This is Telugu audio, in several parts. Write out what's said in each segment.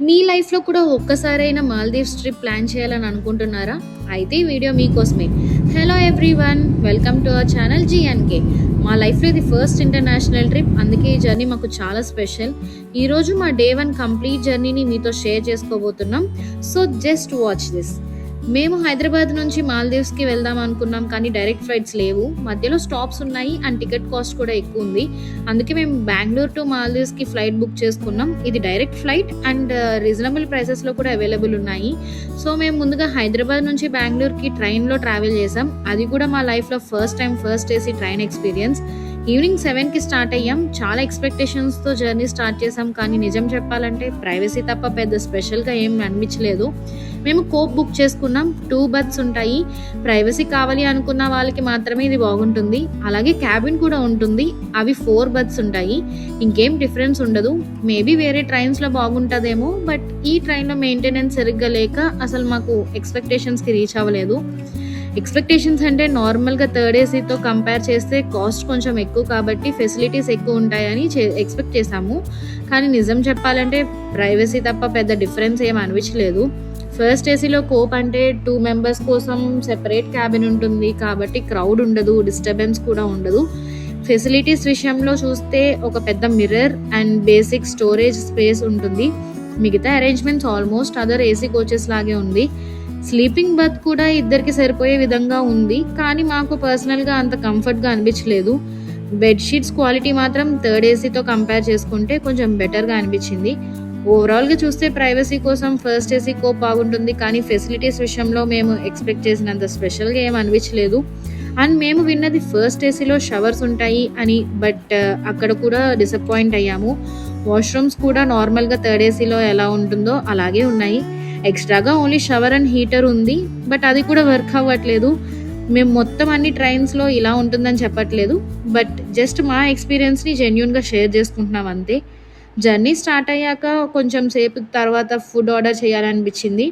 మీ లైఫ్‌లో కూడా ఒక్కసారైనా మాల్దీవ్స్ ట్రిప్ ప్లాన్ చేయాలని అనుకుంటున్నారా? అయితే ఈ వీడియో మీకోసమే. Hello everyone! Welcome to our channel GNK. మా లైఫ్‌లో ఇది ఫస్ట్ ఇంటర్నేషనల్ ట్రిప్. అందుకే ఈ జర్నీ మాకు చాలా స్పెషల్. ఈరోజు మా డే 1 కంప్లీట్ జర్నీని మీతో షేర్ చేసుకోబోతున్నాం. So just watch this. మేము హైదరాబాద్ నుంచి మాల్దీవ్స్‌కి వెళ్దాం అనుకున్నాం. కానీ డైరెక్ట్ ఫ్లైట్స్ లేవు. మధ్యలో స్టాప్స్ ఉన్నాయి అండ్ టికెట్ కాస్ట్ కూడా ఎక్కువ ఉంది. అందుకే మేము బెంగుళూరు టు మాల్దీవ్స్‌కి ఫ్లైట్ బుక్ చేసుకున్నాం. ఇది డైరెక్ట్ ఫ్లైట్ అండ్ రీజనబుల్ ప్రైసెస్‌లో కూడా అవైలబుల్ ఉన్నాయి. సో మేము ముందుగా హైదరాబాద్ నుంచి బెంగుళూరుకి ట్రైన్‌లో ట్రావెల్ చేసాం. అది కూడా మా లైఫ్‌లో first time first AC train experience. Evening 7కి స్టార్ట్ అయ్యాం. చాలా ఎక్స్‌పెక్టేషన్స్‌తో జర్నీ స్టార్ట్ చేసాం. కానీ నిజం చెప్పాలంటే ప్రైవసీ తప్ప పెద్ద స్పెషల్‌గా ఏం అనిపించలేదు. మేము కోప్ బుక్ చేసుకున్నాం. 2 బర్త్స్ ఉంటాయి. ప్రైవసీ కావాలి అనుకున్న వాళ్ళకి మాత్రమే ఇది బాగుంటుంది. అలాగే క్యాబిన్ కూడా ఉంటుంది. అవి 4 బర్త్స్ ఉంటాయి. ఇంకేం డిఫరెన్స్ ఉండదు. మేబీ వేరే ట్రైన్స్‌లో బాగుంటుందేమో, బట్ ఈ ట్రైన్‌లో మెయింటెనెన్స్ సరిగ్గా లేక అసలు మాకు ఎక్స్‌పెక్టేషన్స్‌కి రీచ్ అవ్వలేదు. ఎక్స్‌పెక్టేషన్స్ అంటే నార్మల్‌గా థర్డ్ ఏసీతో కంపేర్ చేస్తే కాస్ట్ కొంచెం ఎక్కువ కాబట్టి ఫెసిలిటీస్ ఎక్కువ ఉంటాయని ఎక్స్‌పెక్ట్ చేశాము. కానీ నిజం చెప్పాలంటే ప్రైవసీ తప్ప పెద్ద డిఫరెన్స్ ఏం అనిపించలేదు. ఫస్ట్ ఏసీలో కోప్ అంటే 2 మెంబర్స్ కోసం సెపరేట్ క్యాబిన్ ఉంటుంది కాబట్టి క్రౌడ్ ఉండదు, డిస్టర్బెన్స్ కూడా ఉండదు. ఫెసిలిటీస్ విషయంలో చూస్తే ఒక పెద్ద mirror and basic storage space ఉంటుంది. మిగతా arrangements almost other AC coaches లాగే ఉంది. స్లీపింగ్ బర్త్ కూడా ఇద్దరికి సరిపోయే విధంగా ఉంది. కానీ మాకు పర్సనల్గా అంత కంఫర్ట్గా అనిపించలేదు. బెడ్షీట్స్ క్వాలిటీ మాత్రం థర్డ్ ఏసీతో కంపేర్ చేసుకుంటే కొంచెం బెటర్గా అనిపించింది. ఓవరాల్గా చూస్తే ప్రైవసీ కోసం ఫస్ట్ ఏసీ కోప్ బాగుంటుంది. కానీ ఫెసిలిటీస్ విషయంలో మేము ఎక్స్పెక్ట్ చేసినంత స్పెషల్గా ఏం అనిపించలేదు. అండ్ మేము విన్నది ఫస్ట్ ఏసీలో షవర్స్ ఉంటాయి అని, బట్ అక్కడ కూడా డిసప్పాయింట్ అయ్యాము. వాష్రూమ్స్ కూడా నార్మల్గా థర్డ్ ఏసీలో ఎలా ఉంటుందో అలాగే ఉన్నాయి. ఎక్స్ట్రాగా ఓన్లీ షవర్ అండ్ హీటర్ ఉంది, బట్ అది కూడా వర్క్ అవ్వట్లేదు. మేము మొత్తం అన్ని ట్రైన్స్లో ఇలా ఉంటుందని చెప్పట్లేదు, బట్ జస్ట్ మా ఎక్స్పీరియన్స్ని జెన్యూన్గా షేర్ చేసుకుంటున్నాం అంతే. జర్నీ స్టార్ట్ అయ్యాక కొంచెం సేపు తర్వాత ఫుడ్ ఆర్డర్ చేయాలనిపించింది.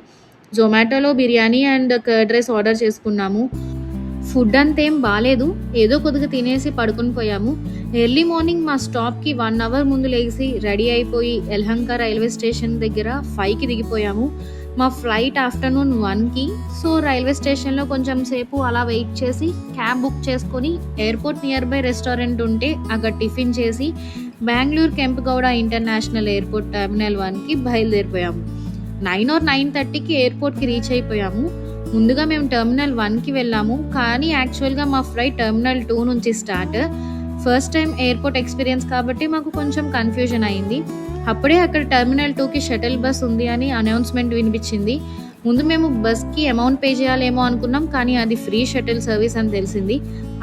జొమాటోలో biryani and curd rice order చేసుకున్నాము. ఫుడ్ అంతేం బాలేదు. ఏదో కొద్దిగా తినేసి పడుకుని పోయాము. ఎర్లీ మార్నింగ్ మా స్టాప్కి 1 అవర్ ముందు లేచి రెడీ అయిపోయి యలహంక రైల్వే స్టేషన్ దగ్గర 5కి దిగిపోయాము. మా ఫ్లైట్ ఆఫ్టర్నూన్ 1కి. సో రైల్వే స్టేషన్లో కొంచెం సేపు అలా వెయిట్ చేసి క్యాబ్ బుక్ చేసుకొని ఎయిర్పోర్ట్ నియర్ బై రెస్టారెంట్ ఉంటే అక్కడ టిఫిన్ చేసి Bengaluru Kempegowda international airport terminal 1కి బయలుదేరిపోయాము. 9 or 9:30కి ఎయిర్పోర్ట్కి రీచ్ అయిపోయాము. ముందుగా మేము టెర్మినల్ 1కి వెళ్ళాము. కానీ యాక్చువల్గా మా ఫ్లైట్ టెర్మినల్ 2 నుంచి start. First time airport experience కాబట్టి మాకు కొంచెం కన్ఫ్యూజన్ అయింది. అప్పుడే అక్కడ టెర్మినల్ 2కి షటిల్ బస్ ఉంది అని అనౌన్స్మెంట్ వినిపించింది. ముందు మేము బస్కి అమౌంట్ పే చేయాలేమో అనుకున్నాం, కానీ అది ఫ్రీ షటిల్ సర్వీస్ అని తెలిసింది.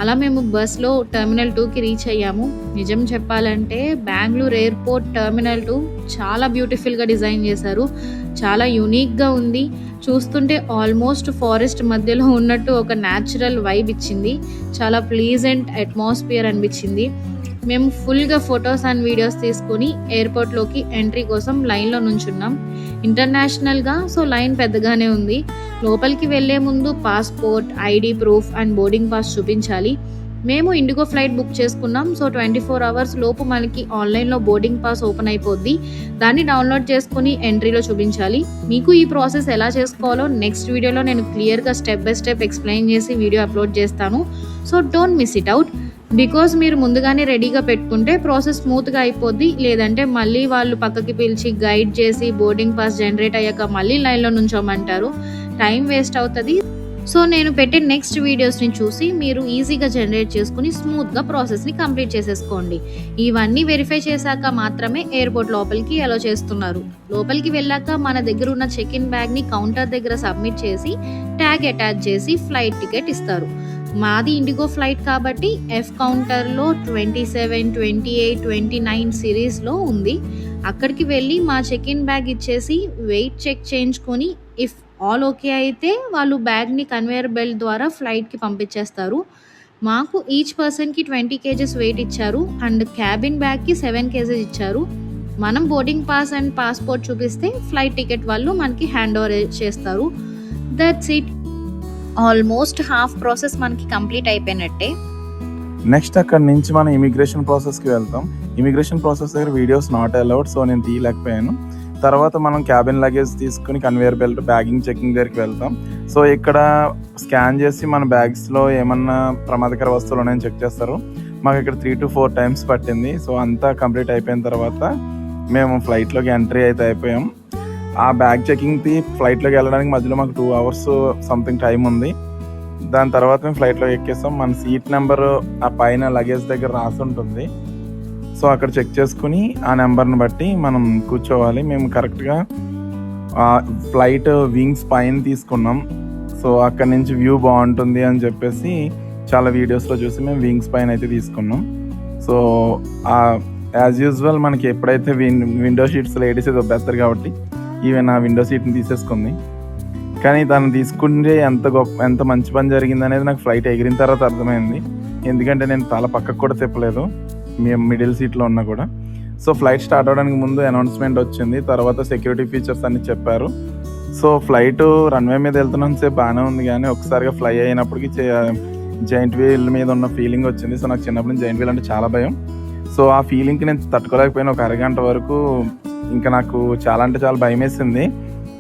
అలా మేము బస్లో టెర్మినల్ 2కి రీచ్ అయ్యాము. నిజం చెప్పాలంటే బెంగళూరు ఎయిర్పోర్ట్ టెర్మినల్ 2 చాలా బ్యూటిఫుల్గా డిజైన్ చేశారు. చాలా యూనిక్గా ఉంది. చూస్తుంటే ఆల్మోస్ట్ ఫారెస్ట్ మధ్యలో ఉన్నట్టు ఒక న్యాచురల్ వైబ్ ఇచ్చింది. చాలా ప్లీజెంట్ అట్మాస్ఫియర్ అనిపించింది. మేము ఫుల్గా ఫొటోస్ అండ్ వీడియోస్ తీసుకొని ఎయిర్పోర్ట్లోకి ఎంట్రీ కోసం లైన్లో నుంచున్నాం. ఇంటర్నేషనల్గా సో లైన్ పెద్దగానే ఉంది. లోపలికి వెళ్లే ముందు passport, ID proof and boarding pass చూపించాలి. మేము ఇండిగో ఫ్లైట్ బుక్ చేసుకున్నాం. సో 24 అవర్స్ లోపు మనకి ఆన్లైన్లో బోర్డింగ్ పాస్ ఓపెన్ అయిపోద్ది. దాన్ని డౌన్లోడ్ చేసుకుని ఎంట్రీలో చూపించాలి. మీకు ఈ ప్రాసెస్ ఎలా చేసుకోవాలో నెక్స్ట్ వీడియోలో నేను క్లియర్గా స్టెప్ బై స్టెప్ ఎక్స్ప్లెయిన్ చేసి వీడియో అప్లోడ్ చేస్తాను. So don't miss it out. Because మీరు ముందుగానే రెడీగా పెట్టుకుంటే ప్రాసెస్ స్మూత్గా అయిపోద్ది. లేదంటే మళ్ళీ వాళ్ళు పక్కకి పిలిచి గైడ్ చేసి బోర్డింగ్ పాస్ జనరేట్ అయ్యాక మళ్ళీ లైన్లో నుంచోమంటారు. టైం వేస్ట్ అవుతుంది. సో నేను పెట్టే నెక్స్ట్ వీడియోస్ని చూసి మీరు ఈజీగా జనరేట్ చేసుకుని స్మూత్గా ప్రాసెస్ని కంప్లీట్ చేసేసుకోండి. ఇవన్నీ వెరిఫై చేశాక మాత్రమే ఎయిర్పోర్ట్ లోపలికి అలో చేస్తున్నారు. లోపలికి వెళ్ళాక మన దగ్గర ఉన్న చెక్ ఇన్ బ్యాగ్ని కౌంటర్ దగ్గర సబ్మిట్ చేసి ట్యాగ్ అటాచ్ చేసి ఫ్లైట్ టికెట్ ఇస్తారు. మాది ఇండిగో ఫ్లైట్ కాబట్టి ఎఫ్ కౌంటర్లో 27, 28, 29 సిరీస్లో ఉంది. అక్కడికి వెళ్ళి మా చెక్ ఇన్ బ్యాగ్ ఇచ్చేసి వెయిట్ చెక్ చేయించుకొని ఇఫ్ ఆల్ ఓకే అయితే వాళ్ళు బ్యాగ్ని కన్వేయర్ బెల్ట్ ద్వారా ఫ్లైట్కి పంపించేస్తారు. మాకు ఈచ్ పర్సన్కి 20 kgs వెయిట్ ఇచ్చారు అండ్ క్యాబిన్ బ్యాగ్కి 7 kgs ఇచ్చారు. మనం బోర్డింగ్ పాస్ అండ్ పాస్పోర్ట్ చూపిస్తే ఫ్లైట్ టికెట్ వాళ్ళు మనకి హ్యాండ్ ఓవర్ చేస్తారు. That's it. Almost half process మనకి కంప్లీట్ అయిపోయినట్టే. నెక్స్ట్ అక్కడ నుంచి మనం ఇమిగ్రేషన్ ప్రాసెస్కి వెళ్తాం. ఇమిగ్రేషన్ ప్రాసెస్ దగ్గర వీడియోస్ నాట్ అలౌడ్, సో నేను తీయలేకపోయాను. తర్వాత మనం క్యాబిన్ లగేజ్ తీసుకుని కన్వేయర్ బెల్ట్ బ్యాగింగ్ చెకింగ్ దగ్గరికి వెళ్తాం. సో ఇక్కడ స్కాన్ చేసి మన బ్యాగ్స్లో ఏమన్నా ప్రమాదకర వస్తువులు ఉన్నాయని చెక్ చేస్తారు. మాకు ఇక్కడ 3 to 4 times పట్టింది. సో అంతా కంప్లీట్ అయిపోయిన తర్వాత మేము ఫ్లైట్లోకి ఎంట్రీ అయితే అయిపోయాం. ఆ బ్యాగ్ చెకింగ్కి ఫ్లైట్లోకి వెళ్ళడానికి మధ్యలో మాకు 2 hours సంథింగ్ టైం ఉంది. దాని తర్వాత మేము ఫ్లైట్లో ఎక్కేస్తాం. మన సీట్ నెంబర్ ఆ పైన లగేజ్ దగ్గర రాసి ఉంటుంది. సో అక్కడ చెక్ చేసుకుని ఆ నెంబర్ని బట్టి మనం కూర్చోవాలి. మేము కరెక్ట్గా ఫ్లైట్ వింగ్స్ పైన తీసుకున్నాం. సో అక్కడి నుంచి వ్యూ బాగుంటుంది అని చెప్పేసి చాలా వీడియోస్లో చూసి మేము వింగ్స్ పైన అయితే తీసుకున్నాం. సో యాజ్ యూజువల్ మనకి ఎప్పుడైతే విండో సీట్స్ లేడీస్ ఏదో బెటర్ కాబట్టి ఈవెన్ ఆ విండో సీట్ని తీసేసుకుంది. కానీ తను తీసుకుంటే ఎంత మంచి పని జరిగింది అనేది నాకు ఫ్లైట్ ఎగిరిన తర్వాత అర్థమైంది. ఎందుకంటే నేను తల పక్కకు కూడా తిప్పలేదు, మేము మిడిల్ సీట్లో ఉన్నా కూడా. సో ఫ్లైట్ స్టార్ట్ అవడానికి ముందు అనౌన్స్మెంట్ వచ్చింది, తర్వాత సెక్యూరిటీ ఫీచర్స్ అన్ని చెప్పారు. సో ఫ్లైట్ రన్వే మీద వెళ్తున్నంతసేపు బాగానే ఉంది, కానీ ఒకసారిగా ఫ్లై అయినప్పటికీ జైంట్ వీల్ మీద ఉన్న ఫీలింగ్ వచ్చింది. సో నాకు చిన్నప్పటి నుంచి జైంట్ వీల్ అంటే చాలా భయం. సో ఆ ఫీలింగ్కి నేను తట్టుకోలేకపోయినా ఒక అరగంట వరకు ఇంకా నాకు చాలా అంటే చాలా భయం వేసింది.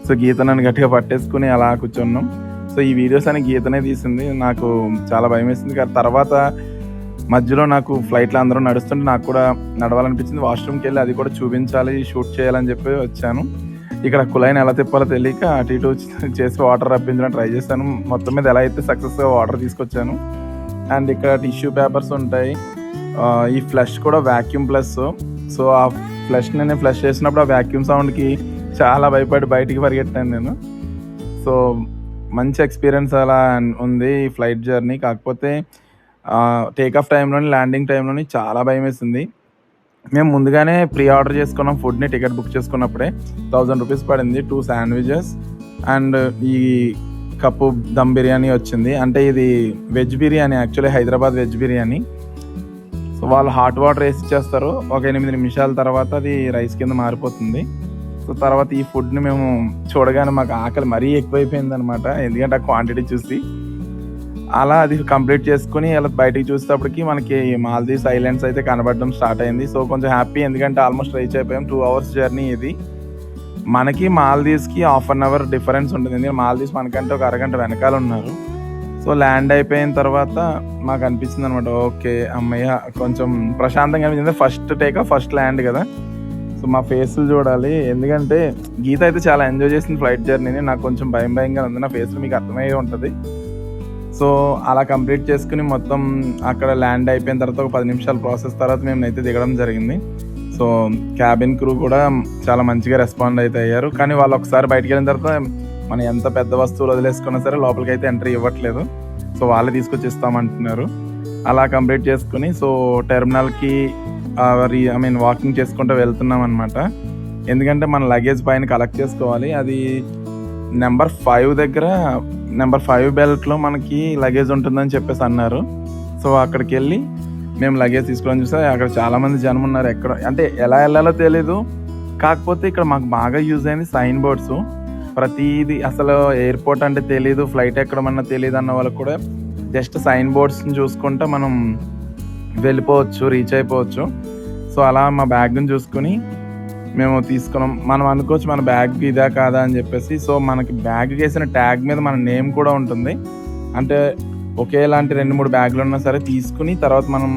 సో గీత నన్ను గట్టిగా పట్టేసుకుని అలా కూర్చున్నాం. సో ఈ వీడియోస్ అని గీతనే తీసింది. నాకు చాలా భయం వేసింది. కానీ తర్వాత మధ్యలో నాకు ఫ్లైట్లో అందరూ నడుస్తుంటే నాకు కూడా నడవాలనిపించింది. వాష్రూమ్కి వెళ్ళి అది కూడా చూపించాలి, షూట్ చేయాలని చెప్పి వచ్చాను. ఇక్కడ కుళాయిని ఎలా తిప్పాలో తెలియక అటు ఇటు చేసి వాటర్ రప్పించడం ట్రై చేశాను. మొత్తం మీద ఎలా అయితే సక్సెస్గా వాటర్ తీసుకొచ్చాను. అండ్ ఇక్కడ టిష్యూ పేపర్స్ ఉంటాయి. ఈ ఫ్లష్ కూడా వాక్యూమ్ ప్లస్. సో ఆ ఫ్లష్ని నేను ఫ్లష్ చేసినప్పుడు ఆ వాక్యూమ్ సౌండ్కి చాలా భయపడి బయటికి పరిగెట్టాను నేను. సో మంచి ఎక్స్పీరియన్స్ అలా ఉంది ఈ ఫ్లైట్ జర్నీ. కాకపోతే టేక్ ఆఫ్ టైంలోని ల్యాండింగ్ టైంలోని చాలా భయం వేసింది. మేము ముందుగానే ప్రీ ఆర్డర్ చేసుకున్నాం ఫుడ్ని. టికెట్ బుక్ చేసుకున్నప్పుడే 1000 rupees పడింది. 2 sandwiches అండ్ ఈ కప్పు దమ్ బిర్యానీ వచ్చింది. అంటే ఇది veg biryani, actually Hyderabad veg biryani. So వాళ్ళు హాట్ వాటర్ వేసి ఇచ్చేస్తారు. ఒక 8 నిమిషాల తర్వాత అది రైస్ కింద మారిపోతుంది. సో తర్వాత ఈ ఫుడ్ని మేము చూడగానే మాకు ఆకలి మరీ ఎక్కువైపోయింది అనమాట, ఎందుకంటే ఆ క్వాంటిటీ చూసి. అలా అది కంప్లీట్ చేసుకుని అలా బయటికి చూసేటప్పటికి మనకి మాల్దీవ్స్ ఐలాండ్స్ అయితే కనబడడం స్టార్ట్ అయింది. సో కొంచెం హ్యాపీ, ఎందుకంటే ఆల్మోస్ట్ రీచ్ అయిపోయాం. 2 hours జర్నీ ఇది. మనకి మాల్దీవ్స్కి 1/2 hour డిఫరెన్స్ ఉంటుంది, ఎందుకంటే మాల్దీవ్స్ మనకంటే ఒక అరగంట వెనకాల ఉన్నారు. సో ల్యాండ్ అయిపోయిన తర్వాత మాకు అనిపించింది అనమాట, ఓకే అమ్మయ్య కొంచెం ప్రశాంతంగా అనిపించింది. ఫస్ట్ టేక్ ఫస్ట్ ల్యాండ్ కదా. సో మా ఫేస్లు చూడాలి, ఎందుకంటే గీత అయితే చాలా ఎంజాయ్ చేసింది ఫ్లైట్ జర్నీని. నాకు కొంచెం భయంగా ఉంది, నా ఫేస్లో మీకు అర్థమయ్యే ఉంటుంది. సో అలా కంప్లీట్ చేసుకుని మొత్తం అక్కడ ల్యాండ్ అయిపోయిన తర్వాత ఒక 10 నిమిషాల ప్రాసెస్ తర్వాత మేము అయితే దిగడం జరిగింది. సో క్యాబిన్ క్రూ కూడా చాలా మంచిగా రెస్పాండ్ అయితే అయ్యారు. కానీ వాళ్ళు ఒకసారి బయటికి వెళ్ళిన తర్వాత మనం ఎంత పెద్ద వస్తువులు వదిలేసుకున్నా సరే లోపలికి అయితే ఎంట్రీ ఇవ్వట్లేదు. సో వాళ్ళే తీసుకొచ్చి ఇస్తామంటున్నారు. అలా కంప్లీట్ చేసుకుని సో టెర్మినల్కి వాకింగ్ చేసుకుంటూ వెళ్తున్నాం అనమాట. ఎందుకంటే మన లగేజ్ పైన కలెక్ట్ చేసుకోవాలి. అది నెంబర్ 5 దగ్గర నెంబర్ 5 బెల్ట్లో మనకి లగేజ్ ఉంటుందని చెప్పేసి అన్నారు. సో అక్కడికి వెళ్ళి మేము లగేజ్ తీసుకోవడం చూస్తే అక్కడ చాలామంది జనం ఉన్నారు. ఎక్కడ అంటే ఎలా వెళ్ళాలో తెలీదు. కాకపోతే ఇక్కడ మాకు బాగా యూజ్ అయింది సైన్ బోర్డ్స్. ప్రతిదీ అసలు ఎయిర్పోర్ట్ అంటే తెలీదు, ఫ్లైట్ ఎక్కడమన్నా తెలియదు అన్న వాళ్ళకి కూడా జస్ట్ సైన్ బోర్డ్స్ని చూసుకుంటూ మనం వెళ్ళిపోవచ్చు, రీచ్ అయిపోవచ్చు. సో అలా మా బ్యాగ్ని చూసుకుని మేము తీసుకున్నాం. మనం అనుకోవచ్చు మన బ్యాగ్ ఇదా కాదా అని చెప్పేసి. సో మనకి బ్యాగ్ వేసిన ట్యాగ్ మీద మన నేమ్ కూడా ఉంటుంది. అంటే ఒకేలాంటి 2-3 బ్యాగులు ఉన్నా సరే తీసుకుని తర్వాత మనం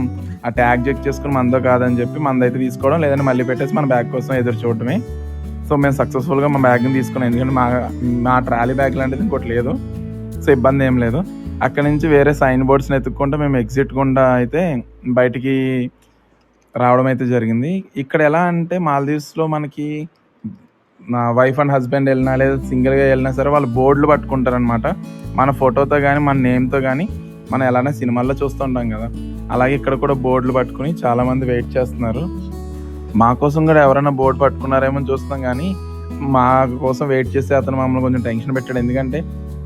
ఆ ట్యాగ్ చెక్ చేసుకుని మనదో కాదని చెప్పి మనదైతే తీసుకోవడం, లేదంటే మళ్ళీ పెట్టేసి మన బ్యాగ్ కోసం ఎదురు చూడటమే. సో మేము సక్సెస్ఫుల్గా మా బ్యాగ్ని తీసుకున్నాం, ఎందుకంటే మా ట్రాలీ బ్యాగ్ లాంటిది ఇంకోటి లేదు. సో ఇబ్బంది ఏం లేదు. అక్కడి నుంచి వేరే సైన్ బోర్డ్స్ని ఎత్తుక్కుంటే మేము ఎగ్జిట్ గుండా అయితే బయటికి రావడం అయితే జరిగింది. ఇక్కడ ఎలా అంటే మాల్దీవ్స్లో మనకి వైఫ్ అండ్ హస్బెండ్ వెళ్ళినా లేదా సింగిల్గా వెళ్ళినా సరే వాళ్ళు బోర్డులు పట్టుకుంటారనమాట. మన ఫోటోతో కానీ మన నేమ్తో కానీ మనం ఎలానే సినిమాల్లో చూస్తుంటాం కదా, అలాగే ఇక్కడ కూడా బోర్డులు పట్టుకుని చాలామంది వెయిట్ చేస్తున్నారు. మా కోసం కూడా ఎవరైనా బోర్డు పట్టుకున్నారేమో చూస్తాం, కానీ మా కోసం వెయిట్ చేస్తే అతను మమ్మల్ని కొంచెం టెన్షన్ పెట్టాడు. ఎందుకంటే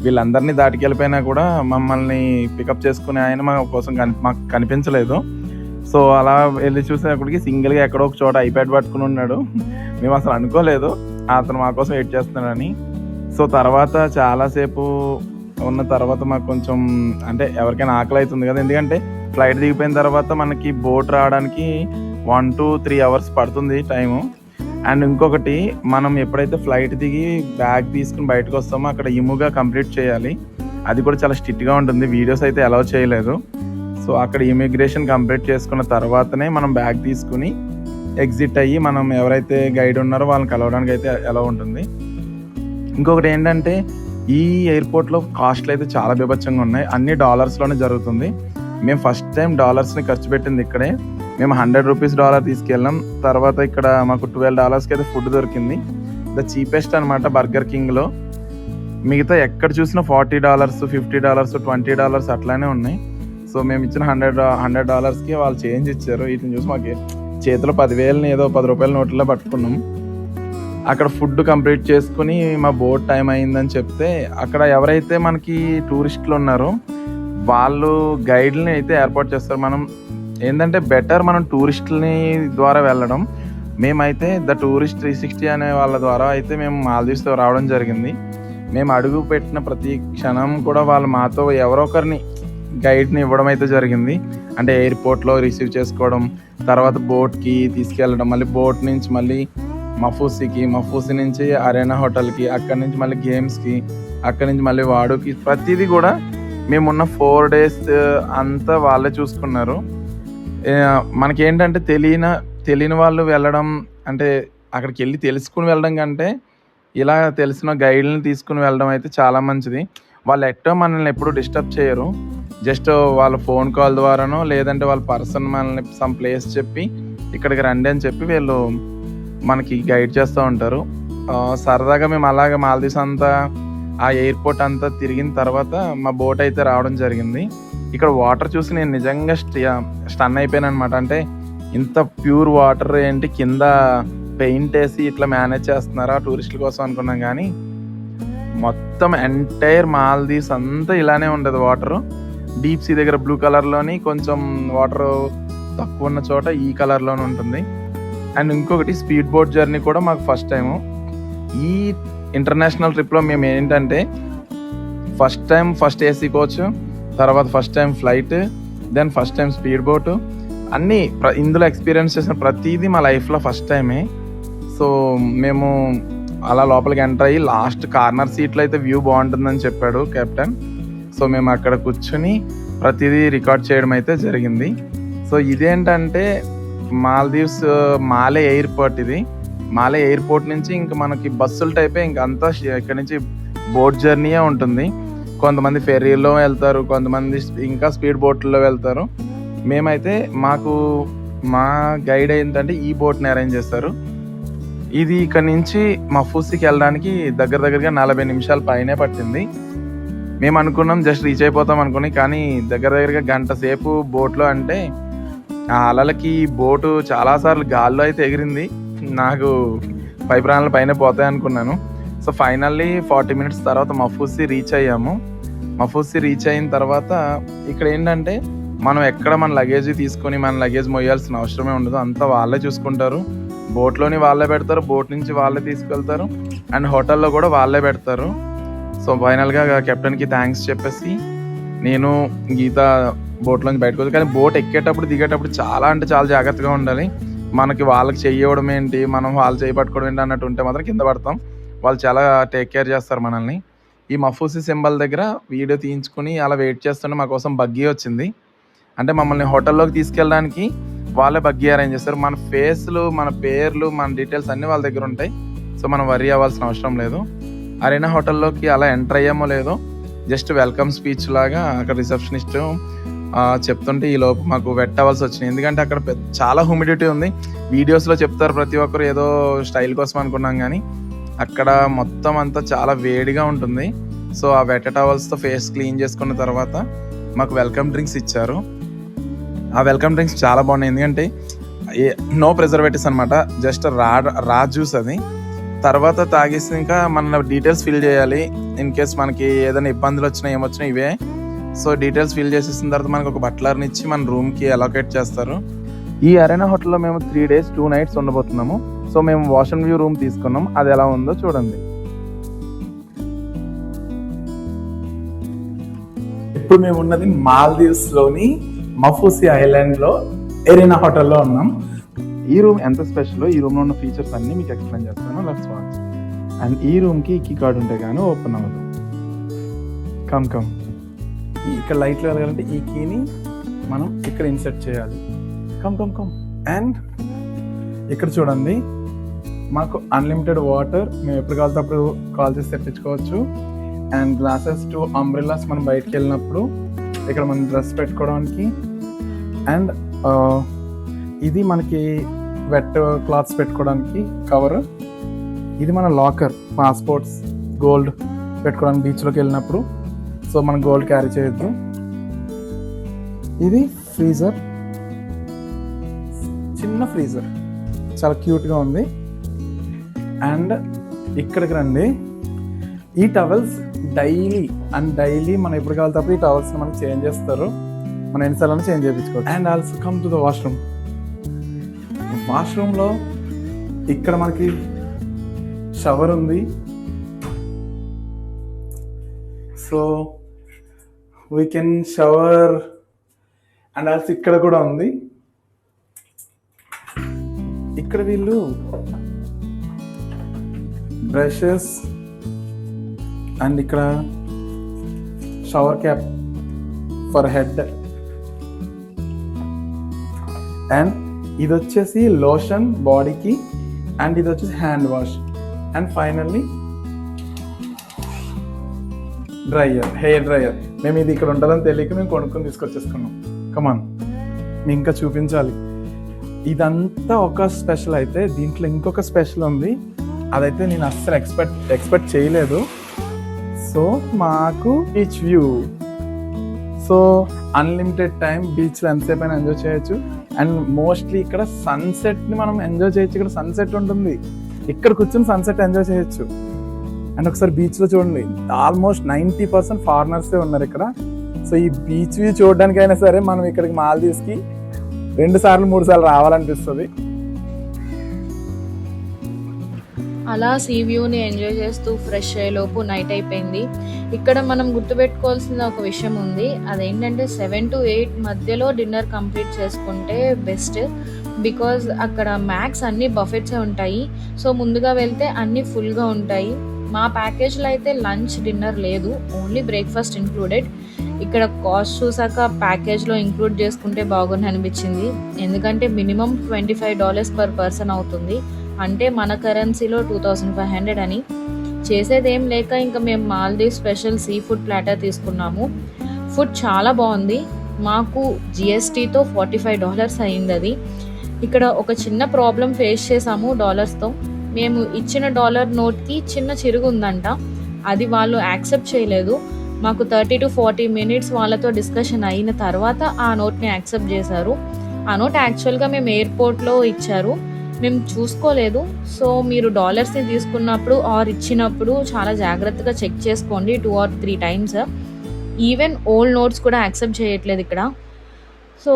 వీళ్ళందరినీ దాటికెళ్ళిపోయినా కూడా మమ్మల్ని పికప్ చేసుకునే ఆయన మా కోసం మాకు కనిపించలేదు. సో అలా వెళ్ళి చూసేటప్పటికి సింగిల్గా ఎక్కడో ఒక చోట ఐప్యాడ్ పట్టుకుని ఉన్నాడు. మేము అసలు అనుకోలేదు అతను మా కోసం వెయిట్ చేస్తున్నాడని. సో తర్వాత చాలాసేపు ఉన్న తర్వాత మాకు కొంచెం అంటే ఎవరికైనా ఆకలి అవుతుంది కదా, ఎందుకంటే ఫ్లైట్ దిగిపోయిన తర్వాత మనకి బోట్ రావడానికి 1 to 3 hours పడుతుంది టైము. అండ్ ఇంకొకటి, మనం ఎప్పుడైతే ఫ్లైట్ దిగి బ్యాగ్ తీసుకుని బయటకు వస్తామో అక్కడ ఇముగా కంప్లీట్ చేయాలి. అది కూడా చాలా స్ట్రిక్ట్గా ఉంటుంది, వీడియోస్ అయితే అలౌ చేయలేదు. సో అక్కడ ఇమిగ్రేషన్ కంప్లీట్ చేసుకున్న తర్వాతనే మనం బ్యాగ్ తీసుకుని ఎగ్జిట్ అయ్యి మనం ఎవరైతే గైడ్ ఉన్నారో వాళ్ళని కలవడానికి అయితే ఎలా ఉంటుంది. ఇంకొకటి ఏంటంటే, ఈ ఎయిర్పోర్ట్లో కాస్ట్లు అయితే చాలా బీభత్సంగా ఉన్నాయి. అన్ని డాలర్స్లోనే జరుగుతుంది. మేము ఫస్ట్ టైం డాలర్స్ని ఖర్చు పెట్టింది ఇక్కడే. మేము $100 తీసుకెళ్ళాం. తర్వాత ఇక్కడ మాకు $12 అయితే ఫుడ్ దొరికింది. ద చీపెస్ట్ అనమాట బర్గర్ కింగ్లో. మిగతా ఎక్కడ చూసినా $40, $50, $20 అట్లానే ఉన్నాయి. సో మేము ఇచ్చిన $100కి వాళ్ళు చేంజ్ ఇచ్చారు. వీటిని చూసి మాకు చేతిలో 10,000 ఏదో ₹10 నోట్లో పట్టుకున్నాం. అక్కడ ఫుడ్ కంప్లీట్ చేసుకుని మా బోట్ టైం అయిందని చెప్తే, అక్కడ ఎవరైతే మనకి టూరిస్టులు ఉన్నారో వాళ్ళు గైడ్ని అయితే ఏర్పాటు చేస్తారు. మనం ఏంటంటే బెటర్ మనం టూరిస్టులని ద్వారా వెళ్ళడం. మేమైతే ద టూరిస్ట్ 360 అనే వాళ్ళ ద్వారా అయితే మేము మాల్దీవ్స్ రావడం జరిగింది. మేము అడుగు పెట్టిన ప్రతి క్షణం కూడా వాళ్ళు మాతో ఎవరో ఒకరిని గైడ్ని ఇవ్వడం అయితే జరిగింది. అంటే ఎయిర్పోర్ట్లో రిసీవ్ చేసుకోవడం, తర్వాత బోట్కి తీసుకెళ్ళడం, మళ్ళీ బోట్ నుంచి మళ్ళీ మఫూసి నుంచి అరేనా హోటల్కి, అక్కడి నుంచి మళ్ళీ గేమ్స్కి, అక్కడి నుంచి మళ్ళీ వాడుకి, ప్రతిదీ కూడా మేమున్న 4 days అంతా వాళ్ళే చూసుకున్నారు. మనకేంటంటే తెలియని వాళ్ళు వెళ్ళడం అంటే అక్కడికి వెళ్ళి తెలుసుకుని వెళ్ళడం కంటే ఇలా తెలిసిన గైడ్ని తీసుకుని వెళ్ళడం అయితే చాలా మంచిది. వాళ్ళు ఎట్టో మనల్ని ఎప్పుడు డిస్టర్బ్ చేయరు. జస్ట్ వాళ్ళ ఫోన్ కాల్ ద్వారానో లేదంటే వాళ్ళ పర్సన్ మనల్ని సమ్ ప్లేస్ చెప్పి ఇక్కడికి రండి అని చెప్పి వీళ్ళు మనకి గైడ్ చేస్తూ ఉంటారు. సరదాగా మేము అలాగే మాల్దీవ్స్ అంతా ఆ ఎయిర్పోర్ట్ అంతా తిరిగిన తర్వాత మా బోట్ అయితే రావడం జరిగింది. ఇక్కడ వాటర్ చూసి నేను నిజంగా స్టన్ అయిపోయాను అనమాట. అంటే ఇంత ప్యూర్ వాటర్ ఏంటి, కింద పెయింట్ వేసి ఇట్లా మేనేజ్ చేస్తున్నారా టూరిస్టుల కోసం అనుకున్నాం. కానీ మొత్తం ఎంటైర్ మాల్దీవ్స్ అంతా ఇలానే ఉండదు. వాటర్ డీప్ సీ దగ్గర బ్లూ కలర్లోని, కొంచెం వాటర్ తక్కువ ఉన్న చోట ఈ కలర్లోనే ఉంటుంది. అండ్ ఇంకొకటి, స్పీడ్ బోట్ జర్నీ కూడా మాకు ఫస్ట్ టైము. ఈ ఇంటర్నేషనల్ ట్రిప్లో మేము ఏంటంటే ఫస్ట్ ఏసీ కోచ్, తర్వాత first time flight, then first time speed boat, అన్నీ ఇందులో ఎక్స్పీరియన్స్ చేసిన ప్రతిదీ మా లైఫ్లో ఫస్ట్ టైమే. సో మేము అలా లోపలికి ఎంటర్ అయ్యి లాస్ట్ కార్నర్ సీట్లో అయితే వ్యూ బాగుంటుందని చెప్పాడు కెప్టెన్. సో మేము అక్కడ కూర్చుని ప్రతిదీ రికార్డ్ చేయడం అయితే జరిగింది. సో ఇదేంటంటే మాల్దీవ్స్ మాలే ఎయిర్పోర్ట్. ఇది మాలే ఎయిర్పోర్ట్ నుంచి ఇంకా మనకి బస్సుల టైపే, ఇంకా అంతా ఇక్కడ నుంచి బోట్ జర్నీయే ఉంటుంది. కొంతమంది ఫెర్రీలో వెళ్తారు, కొంతమంది ఇంకా స్పీడ్ బోట్లో వెళ్తారు. మేమైతే మా గైడ్ ఏంటంటే ఈ బోట్ని అరేంజ్ చేస్తారు. ఇది ఇక్కడ నుంచి మఫూసికి వెళ్ళడానికి దగ్గరగా 40 నిమిషాల పైనే పట్టింది. మేము అనుకున్నాం జస్ట్ రీచ్ అయిపోతాం అనుకుని, కానీ దగ్గరగా గంట సేపు బోట్లో. అంటే ఆ అలలకి బోటు చాలాసార్లు గాల్లో అయితే ఎగిరింది. నాకు పై ప్రాణాల పైన పోతాయి అనుకున్నాను. సో ఫైనల్లీ 40 minutes తర్వాత మఫూసి రీచ్ అయ్యాము. మఫూసి రీచ్ అయిన తర్వాత ఇక్కడ ఏంటంటే మనం ఎక్కడ మన లగేజ్ తీసుకొని మన లగేజ్ మోయాల్సిన అవసరమే ఉండదు. అంతా వాళ్ళే చూసుకుంటారు. బోట్లోని వాళ్ళే పెడతారు, బోట్ నుంచి వాళ్ళే తీసుకెళ్తారు, అండ్ హోటల్లో కూడా వాళ్ళే పెడతారు. సో ఫైనల్గా కెప్టెన్కి థ్యాంక్స్ చెప్పేసి నేను గీత బోట్లోంచి బయటకు వచ్చి, కానీ బోట్ ఎక్కేటప్పుడు దిగేటప్పుడు చాలా జాగ్రత్తగా ఉండాలి. మనకి వాళ్ళకి చెయ్యడం ఏంటి, మనం వాళ్ళు చేయి పట్టుకోవడం ఏంటి అన్నట్టు ఉంటే మాత్రం కింద పడతాం. వాళ్ళు చాలా టేక్ కేర్ చేస్తారు మనల్ని. ఈ మఫూసి సింబల్ దగ్గర వీడియో తీయించుకుని అలా వెయిట్ చేస్తుంటే మా కోసం బగ్గీ వచ్చింది. అంటే మమ్మల్ని హోటల్లోకి తీసుకెళ్ళడానికి వాళ్ళే బగ్గీ అరేంజ్ చేస్తారు. మన ఫేస్లు, మన పేర్లు, మన డీటెయిల్స్ అన్నీ వాళ్ళ దగ్గర ఉంటాయి. సో మనం వరీ అవ్వాల్సిన అవసరం లేదు. అరేనా హోటల్లోకి అలా ఎంటర్ అయ్యామో లేదో జస్ట్ వెల్కమ్ స్పీచ్ లాగా అక్కడ రిసెప్షనిస్ట్ చెప్తుంటే ఈ లోపు మాకు వెట్ అవ్వాల్సి వచ్చింది. ఎందుకంటే అక్కడ చాలా హ్యూమిడిటీ ఉంది. వీడియోస్లో చెప్తారు ప్రతి ఒక్కరు ఏదో స్టైల్ కోసం అనుకున్నాం, కానీ అక్కడ మొత్తం అంతా చాలా వేడిగా ఉంటుంది. సో ఆ వెట్ టవల్స్తో ఫేస్ క్లీన్ చేసుకున్న తర్వాత మాకు వెల్కమ్ డ్రింక్స్ ఇచ్చారు. ఆ వెల్కమ్ డ్రింక్స్ చాలా బాగున్నాయి. ఎందుకంటే నో ప్రిజర్వేటివ్స్ అనమాట, జస్ట్ రా జ్యూస్ అది. తర్వాత తాగేసి ఇంకా మన డీటెయిల్స్ ఫిల్ చేయాలి. ఇన్ కేస్ మనకి ఏదైనా ఇబ్బందులు వచ్చినా ఏమొచ్చినా ఇవే. సో డీటెయిల్స్ ఫిల్ చేసేసిన తర్వాత మనకు ఒక బట్లర్ని ఇచ్చి మన రూమ్కి అలొకేట్ చేస్తారు. ఈ అరేనా హోటల్లో మేము 3 days 2 nights ఉండబోతున్నాము. సో మేము వాష్ అండ్ వ్యూ రూమ్ తీసుకున్నాం. అది ఎలా ఉందో చూడండి. ఇప్పుడు మేము ఉన్నది మాల్దీవ్స్లోని మఫూసి ఐలాండ్లో ఎరీనా హోటల్లో ఉన్నాం. ఈ రూమ్ ఎంత స్పెషల్, ఈ రూమ్లో ఉన్న ఫీచర్స్ అన్నీ మీకు ఎక్స్ప్లెయిన్ చేస్తాను. Let's watch. అండ్ ఈ రూమ్కి కీ కార్డ్ ఉంటే కానీ ఓపెన్ అవ్వదు. కమ్ ఇక్కడ లైట్లు వెలగాలంటే ఈ కీని మనం ఇక్కడ ఇన్సర్ట్ చేయాలి. కమ్ అండ్ ఇక్కడ చూడండి, మాకు అన్లిమిటెడ్ వాటర్, మేము ఎప్పుడు కావాలితే అప్పుడు కాల్ చేసి తెప్పించుకోవచ్చు. అండ్ గ్లాసెస్ టు అంబ్రెల్లాస్ మనం బయటకు వెళ్ళినప్పుడు ఇక్కడ మనం డ్రెస్ పెట్టుకోవడానికి. అండ్ ఇది మనకి వెట్ క్లాత్స్ పెట్టుకోవడానికి కవర్. ఇది మన లాకర్, పాస్పోర్ట్స్, గోల్డ్ పెట్టుకోవడానికి బీచ్లోకి వెళ్ళినప్పుడు. సో మనం గోల్డ్ క్యారీ చేయొద్దు. ఇది ఫ్రీజర్, చిన్న ఫ్రీజర్, చాలా క్యూట్గా ఉంది. అండ్ ఇక్కడికి రండి, ఈ టవల్స్ డైలీ మనం ఎప్పుడు కావాలి తప్ప ఈ టవల్స్ మనకి చేంజ్ చేస్తారు. మనం ఎన్నిసార్లు చేంజ్ చేయించుకోవచ్చు. And also come to the వాష్రూమ్లో ఇక్కడ మనకి షవర్ ఉంది. So we can shower. And also ఇక్కడ కూడా ఉంది. ఇక్కడ వీళ్ళు బ్రషెస్ అండ్ ఇక్కడ shower cap for head. And ఇది వచ్చేసి లోషన్ బాడీకి, అండ్ ఇది వచ్చేసి hand wash. And finally dryer, hair dryer. మేము ఇది ఇక్కడ ఉంటుందని తెలియక మేము కొనుక్కొని తీసుకొచ్చేసుకున్నాం. కమాన్, మేము ఇంకా చూపించాలి. ఇదంతా ఒక స్పెషల్ అయితే దీంట్లో ఇంకొక స్పెషల్ ఉంది. అదైతే నేను అస్సలు ఎక్స్పెక్ట్ చేయలేదు. సో మాకు beach view. So unlimited time బీచ్లో ఎంతసేపు అయినా ఎంజాయ్ చేయొచ్చు. అండ్ మోస్ట్లీ ఇక్కడ సన్సెట్ని మనం ఎంజాయ్ చేయొచ్చు. ఇక్కడ సన్సెట్ ఉంటుంది, ఇక్కడ కూర్చొని సన్సెట్ ఎంజాయ్ చేయొచ్చు. అండ్ ఒకసారి బీచ్లో చూడండి, ఆల్మోస్ట్ 90% ఫారినర్సే ఉన్నారు ఇక్కడ. సో ఈ బీచ్ వ్యూ చూడడానికైనా సరే మనం ఇక్కడికి మాల్దీవ్స్కి 2 సార్లు 3 సార్లు రావాలనిపిస్తుంది. అలా సీ వ్యూని ఎంజాయ్ చేస్తూ ఫ్రెష్ అయ్యేలోపు నైట్ అయిపోయింది. ఇక్కడ మనం గుర్తుపెట్టుకోవాల్సిన ఒక విషయం ఉంది. అదేంటంటే 7 to 8 మధ్యలో డిన్నర్ కంప్లీట్ చేసుకుంటే బెస్ట్. బికాజ్ అక్కడ మ్యాక్స్ అన్ని బఫెట్సే ఉంటాయి. సో ముందుగా వెళ్తే అన్నీ ఫుల్గా ఉంటాయి. మా ప్యాకేజ్లో అయితే లంచ్ డిన్నర్ లేదు, ఓన్లీ బ్రేక్ఫాస్ట్ ఇంక్లూడెడ్. ఇక్కడ కాస్ట్ చూసాక ప్యాకేజ్లో ఇంక్లూడ్ చేసుకుంటే బాగుంది అనిపించింది. ఎందుకంటే మినిమం $25 per person అవుతుంది. అంటే మన కరెన్సీలో 2500 అని. చేసేదేం లేక ఇంకా మేము Maldive special sea food platter తీసుకున్నాము. ఫుడ్ చాలా బాగుంది. మాకు జిఎస్టీతో $45 అయింది అది. ఇక్కడ ఒక చిన్న ప్రాబ్లం ఫేస్ చేసాము డాలర్స్తో. మేము ఇచ్చిన డాలర్ నోట్కి చిన్న చిరుగు ఉందంట, అది వాళ్ళు యాక్సెప్ట్ చేయలేదు. మాకు 30 to 40 minutes వాళ్ళతో డిస్కషన్ అయిన తర్వాత ఆ నోట్ని యాక్సెప్ట్ చేశారు. ఆ నోట్ యాక్చువల్గా మేము ఎయిర్పోర్ట్లో ఇచ్చారు, మేము చూసుకోలేదు. సో మీరు డాలర్స్ని తీసుకున్నప్పుడు ఆర్ ఇచ్చినప్పుడు చాలా జాగ్రత్తగా చెక్ చేసుకోండి 2 or 3 times. Even old notes కూడా యాక్సెప్ట్ చేయట్లేదు ఇక్కడ. సో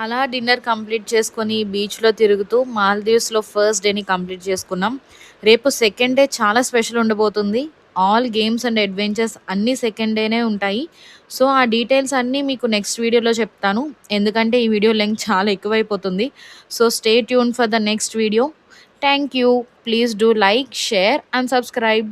అలా డిన్నర్ కంప్లీట్ చేసుకొని బీచ్లో తిరుగుతూ మాల్దీవ్స్లో ఫస్ట్ డేని కంప్లీట్ చేసుకున్నాం. రేపు సెకండ్ డే చాలా స్పెషల్ ఉండబోతుంది. ఆల్ గేమ్స్ అండ్ అడ్వెంచర్స్ అన్నీ సెకండ్ డేనే ఉంటాయి. సో ఆ డీటెయిల్స్ అన్నీ మీకు నెక్స్ట్ వీడియోలో చెప్తాను, ఎందుకంటే ఈ వీడియో లెంగ్త్ చాలా ఎక్కువైపోతుంది. So stay tune for the next video. Thank you. Please do like, share and subscribe.